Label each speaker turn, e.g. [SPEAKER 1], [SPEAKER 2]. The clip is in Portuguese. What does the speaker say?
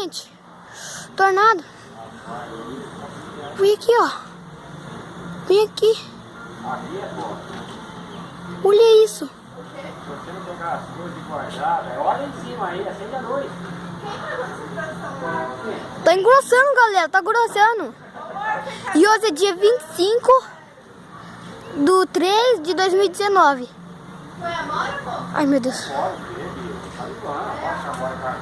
[SPEAKER 1] gente. Tornado. Vem aqui, ó. Vem aqui. Olha isso.
[SPEAKER 2] Se você não pegar as coisas guardadas, olha em cima aí, acende a luz.
[SPEAKER 1] Tá engrossando, galera. Tá engrossando. E hoje é dia 25/3/2019.
[SPEAKER 3] Foi a Mora, pô?
[SPEAKER 1] Ai, meu Deus.
[SPEAKER 2] Pode, sabe quando? Abaixa agora, cara.